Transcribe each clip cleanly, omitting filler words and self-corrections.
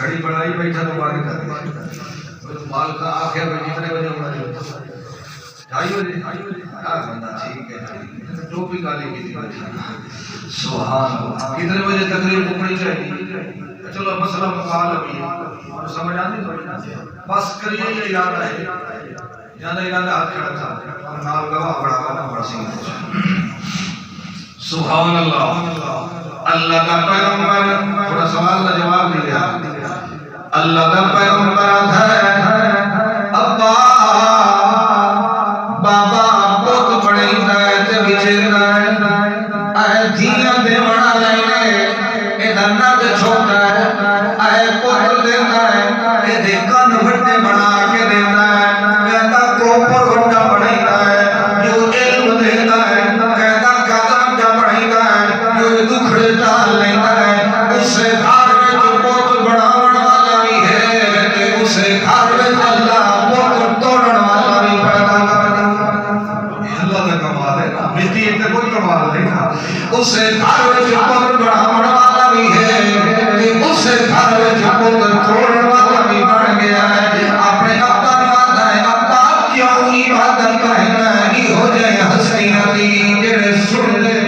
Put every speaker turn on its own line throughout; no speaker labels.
گھڑی بڑھائی بیٹھا تو بارے کر مال کا آخر میں جتنے بجے ہونا جو 2:30 بجے بندہ ٹھیک ہے ٹوپی کالی کی تھی سبحان اللہ کتنے بجے تقریر پڑی چاہیے چلو مسئلہ مقال ابھی سمجھ آتی بس کریے یہ یاد ہے یاد ہاتھ کھڑا تھا اور نال گواہ بڑا والا بڑا سنگھ سبحان اللہ اللہ کا پیغمبر تھوڑا سوال کا جواب دیا اللہ کا پیغمبر ہے ابا بابا بہت بڑے ہدایت بچے اے دھیاں دے بڑا لینے ادھر نہ دے چھوٹا ہے اے پتر دینا ہے اے دے کن بڑے بنا کے دینا ہے کہتا کوپر بڑا بڑھینا ہے جو علم دینا ہے کہتا قدم جا بڑھینا ہے جو دکھڑے ڈال لینا ہے اسے گھر میں جو بہت بڑا والا بھی ہے کہ اسے گھر میں اللہ بہت توڑن والا بھی پیدا کرنا اللہ کا کمال ہے نا مٹی اتنے کوئی کمال نہیں نا اسے گھر میں جو بہت بڑا والا بھی ہے کہ اسے گھر میں جو بہت توڑن والا بھی بڑھ گیا ہے اپنے ابا یاد ہے ابا کیوں عبادت کرنا ہی ہو جائے حسینہ دی جڑے سن لے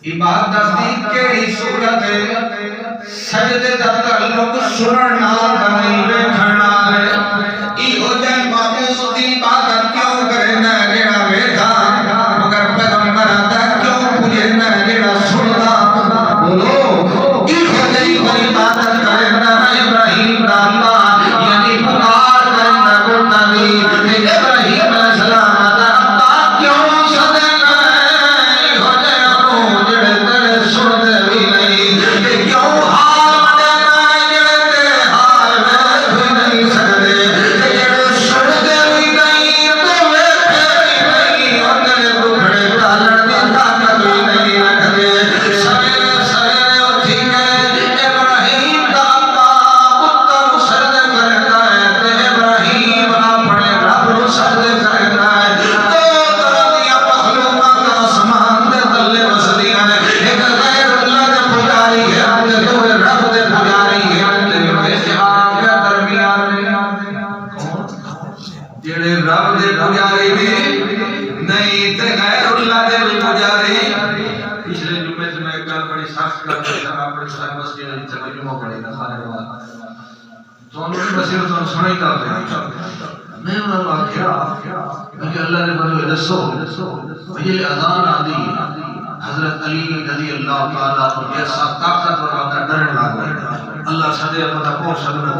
عبادت دی کیڑی صورت ہے سجدے دا تعلق سنن نال نہیں ویکھن نال ای ہو جائے معبود دی عبادت کیوں کرنا جڑا ویکھا مگر پیغمبر دا کیوں پوجنا جڑا سندا بولو ای ہو جائے عبادت کرنا ابراہیم دا اللہ یعنی پکار کرنا بولتا بھی ابراہیم علیہ السلام دا ابا کیوں سدنا ای ہو جائے جڑے تیرے سنتے بھی نہیں کہ کیوں حال دینا جڑے تیرے حال میں بھی نہیں سکتے کہ جڑے سنتے بھی نہیں تو ویکھے بھی نہیں اور تیرے دکھڑے ڈالن دی طاقت بھی نہیں رکھتے سویرے سویرے اٹھی گئے ابراہیم دا ابا پتر سجدے کرتا ہے تے ابراہیم اپنے رب نو سجدے کرتا ہے دو طرح دیاں مخلوقات آسمان دے تلے وسدیاں نے ایک غیر اللہ دے پجاری ہے تے دوے رب دے پجاری ہے تے اتحاد کے درمیان جڑے رب دے پجاری بھی نہیں تے غیر اللہ دے پجاری پچھلے جمعے سے میں ایک گل بڑی سخت کر رہا تھا اپنے سارے مسجد میں ترجمہ پڑھے تھا خانے بعد دونوں کی بصیرت تو سنائی تھا میں انہوں نے کیا کہ اللہ نے بڑے دسو یہ اذان آدھی حضرت علی رضی اللہ تعالیٰ عنہ ایسا طاقتور آتا ڈرن لگا اللہ سدے پتہ کو سدنا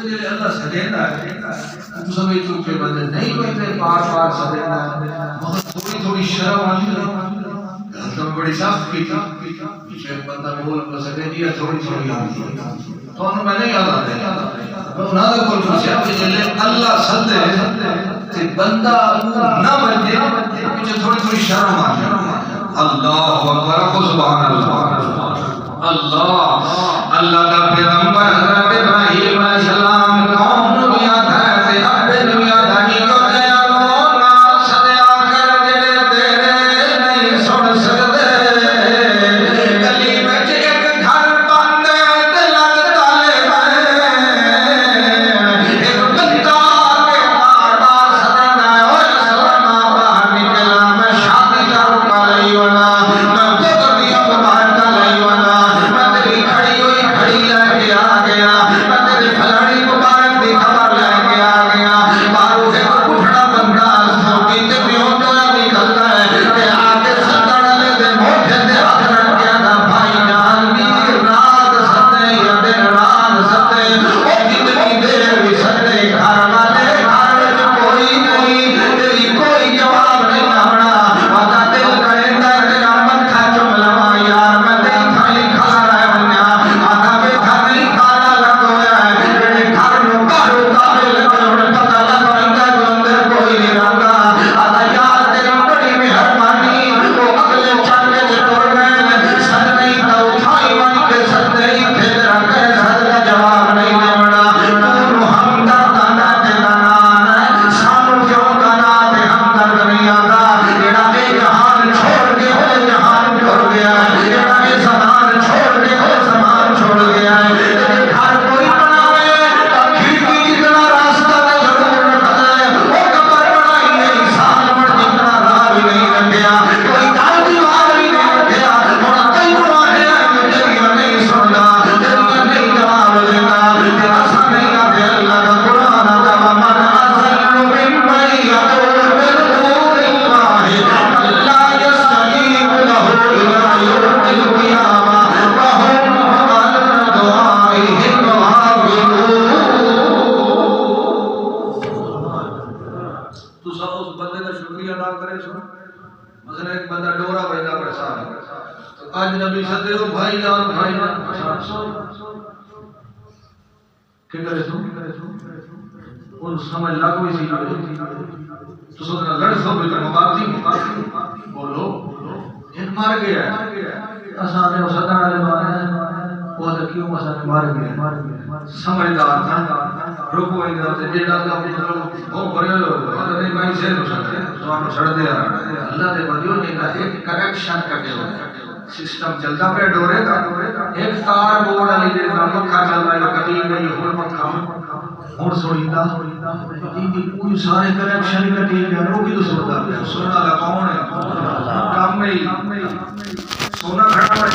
دے اللہ سدینا ہے تو سمجھ تو کہ بندے نہیں کہتے بار بار سدینا مگر تھوڑی تھوڑی شرم آتی ہے تم بڑی سخت کی تھی پیچھے بندہ بول نہ سکے دیا تھوڑی تھوڑی آتی ہے تو انہوں میں نہیں یاد آتے نہ تو کوئی پوچھا کہ جلے اللہ سدے تے بندہ نہ بنجے پیچھے تھوڑی تھوڑی شرم آتی اللہ اکبر سبحان اللہ اللہ اللہ کا پیغمبر حضرت ابراہیم علیہ السلام قوم نو یاد ہے تے ابے نو یاد ہے جو دیا لو نا سدیا کر جڑے تیرے نہیں سن سکدے گلی وچ ایک گھر بند تے لگ تالے میں اجنبی سدے ہو بھائی جان کیا کرے تو ان سمجھ لگو اسی تو سوچنا لڑ سو بھی تو مبارکی بولو ان مار گیا اسانے اسدن والے مارے وہ تو کیوں اسانے مار گیا سمجھدار تھا رکو انگا تے جیڑا دا مطلب وہ بھرے نہیں میں سے نو سکتے تو انو چھڑ دیا اللہ دے بندیوں نے کہا ایک کریکشن کرے ہو سسٹم چلتا پہ ڈورے کا ایک تار بورڈ علی دے نام مکھا چل رہا ہے کٹی گئی ہور مکھا ہور سوڑیتا جی پوری سارے کریکشن کٹی گیا رو کی تو سوڑتا ہے سونا کا کون ہے کام نہیں سونا کھڑا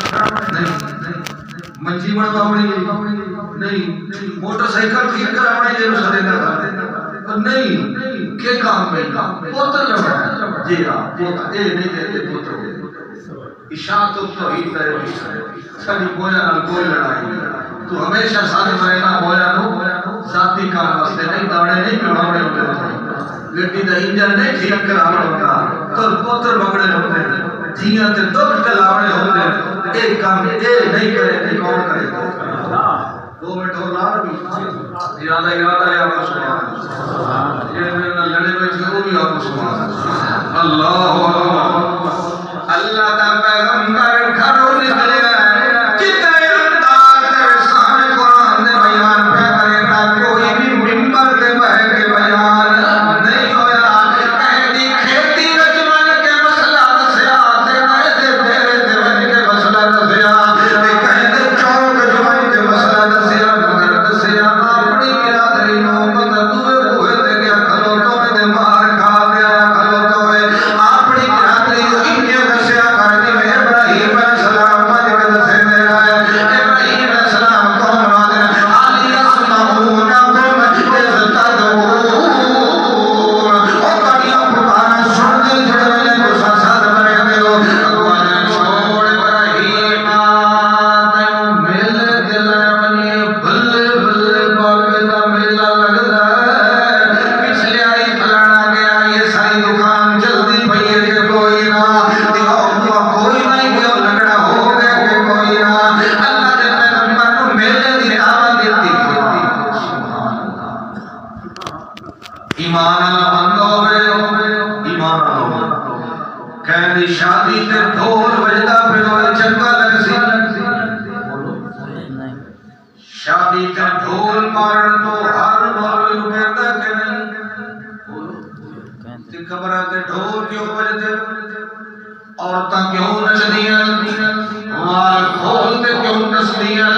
نہیں منجی بڑھوا نہیں موٹر سائیکل ٹھیک کرا بڑی جے سدے نہ نہیں کے کام میں پوتر لگا جی ہاں پوتر اے نہیں دے پوتر اشاعت توحید ہے ساری بویا نال کوئی لڑائی تو ہمیشہ ساتھ رہنا بویا نو ذاتی کام واسطے نہیں داڑے نہیں پڑھاونے ہوتے گڈی دا انجن نہیں ٹھیک کراونا ہوتا تو پوتر بگڑے ہوتے جیاں تے دکھ چلاونے ہوتے ایک کام اے نہیں کرے تے کون کرے 2 منٹ اور لا بھی ارادہ ہے آپ سبحان یہ میرے لڑے میں وہ بھی آپ سبحان اللہ اللہ دا پیغمبر گھروں نکلے کتنے انداز دے سامنے قرآن دے بیان پہ کرے نہ کوئی بھی منبر دے بہ کے بیان نہیں ہویا کہندی کھیتی وچ من کے مسئلہ دسیا تے میں دے ڈیرے تے من کے مسئلہ دسیا تے کہندے چوک جو من کے مسئلہ دسیا دسیا اپنی برادری نو مدد دوے ہوئے تے گیا کھلو تو دے مار کھا گیا کھلو تو اپنی برادری نو انجے دسیا کرنی میں ابراہیم علیہ السلام مجھ کے دسے میرا ہے ابراہیم علیہ السلام قوم نادر علی اسمعون قوم ازتدعون او کڑیاں پکارا سن دل جڑے میں کو ساتھ بنے دیو اگوان چھوڑ ابراہیم تیوں مل دل منی بھل بھل باغ دا میلہ لگدا پچھلے آئی پھلانا گیا یہ ساری دکان جلدی پئیے کہ کوئی نہ کوئی نہیں کہ لگڑا ہو گیا کہ کوئی نہ اللہ دے پیغمبر کو میلے دی دعوت دیتی ایمان اللہ بند ہوئے ایمان اللہ کہنی شادی تے ڈھول بجدا پھر ہوئے چنگا لگ سی شادی تے ڈھول مارن تو ہر مولوی نو کہندا کہ نہیں تے خبراں تے ڈھول کیوں بجدے عورتاں کیوں نچدیاں وال کھول تے کیوں نچدیاں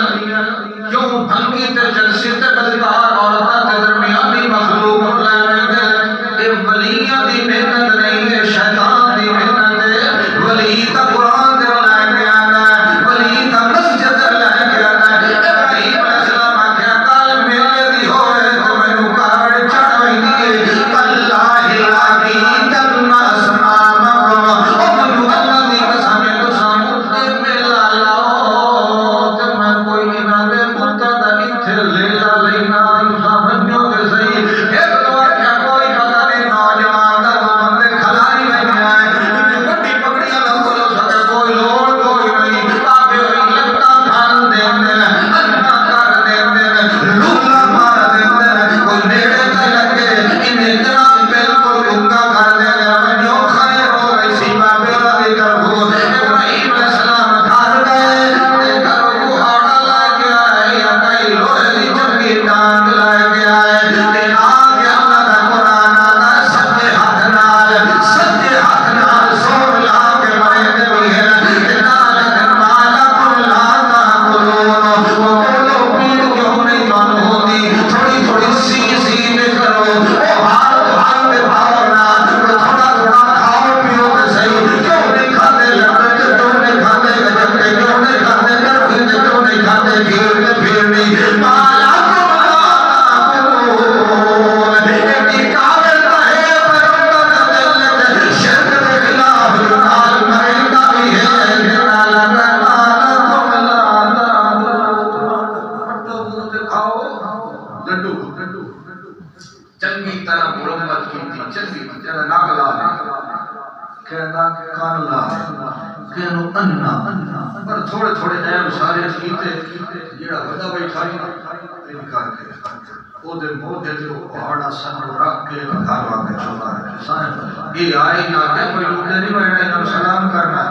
کیوں بھنگی تے جلسی تے بدکار عورتاں تے درمیانی مخلوق لے رہے اے ولیاں دی محنت نہیں ہے شیطان دی محنت ہے ولی تا قرآن دے لے کے آنا ہے ولی تا مسجد لے کے آنا ہے ابراہیم علیہ السلام آکھیا کل میلے دی ہوئے تو مینوں کارڈ چڑھائی دیے اللہ لاگی تن اسمامکم او منو اللہ دی قسم تو سامنے میلا لاؤ تے میں کوئی نہ دے متا دا ایتھے لیلا لینا سامنے تے صحیح ایک دو کیا کوئی پتہ نہیں نوجوان دا دو بندے کھلاڑی بیٹھے ہیں جو بڑی پکڑیاں نہ بولو سکے کوئی لوڑ کوئی نہیں آگے لگتا کھان دیندے انا کر دیندے لولا مار دیندے کوئی نیڑے تے لگے انہیں جناب بالکل گنگا کر دیندے جو خیر ہو گئی سیما پیلا دی طرف ابراہیم علیہ السلام گھر گئے تے گھر کو ہاڑا لے کے آئے یا کئی لوہے دی چنگی ڈانگ لے کے آئے تے آگے اللہ دا قرآن آتا سجے ہاتھ نال سور لا کے مرے دے بھی ہے تے نال مالا کن لا تا کلون وہ بولو پیڑ کیوں نہیں تانوں ہوندی تھوڑی تھوڑی سی میں کرو او ہاتھ دے بھاونا تھوڑا تھوڑا کھاؤ پیو تے صحیح کیوں نہیں کھاتے لڑتے کیوں نہیں کھاتے گجتے کیوں نہیں کھاتے کروی تے کیوں نہیں کھاتے پھر تے پھر نہیں مالا کن لا تا کلون ایڈی کامل کہے پر دل شرک دے خلاف نال مریندا بھی ہے نال مالا کن لا تا کلون دکھاؤ لڈو چنگی طرح مرمت کی چنگی طرح ناگلا کہنا کان لا کہنو انا پر تھوڑے تھوڑے عیب سارے کیتے جڑا بڑا بیٹھا انکار کیا او دے موڈے تے پہاڑا سن رکھ کے گھر وا کے چلا ہے سارے یہ آئی نہ کہ کوئی لوگ نہیں بیٹھے نہ سلام کرنا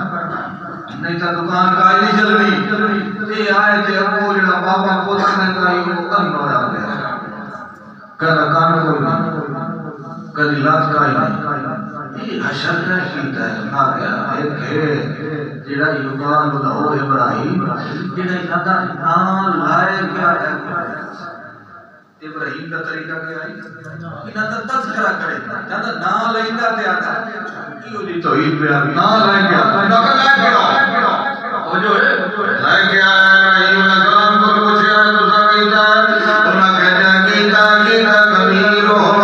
نہیں تو دکان کا نہیں چلنی یہ آئے تے ابو جڑا بابا پوتر نے کہا وہ کم ہو گیا کہنا کان کوئی کدی لات کا ہی حشر کا کیتا ہے نہ گیا ایک ہے جڑا یوگان لو ابراہیم جڑا یادا نام لائے گیا ابراہیم کا طریقہ کیا ہے انہاں دا تذکرہ کرے جادا نام لیندا تے آتا کیوں دی توحید پہ نام لے گیا نہ لے گیا او جو ہے لے گیا ابراہیم علیہ السلام کو پوچھا تو سا کیتا انہاں کہتا کیتا کبیر ہو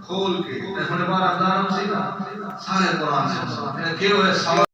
کھول کے سارے قرآن سے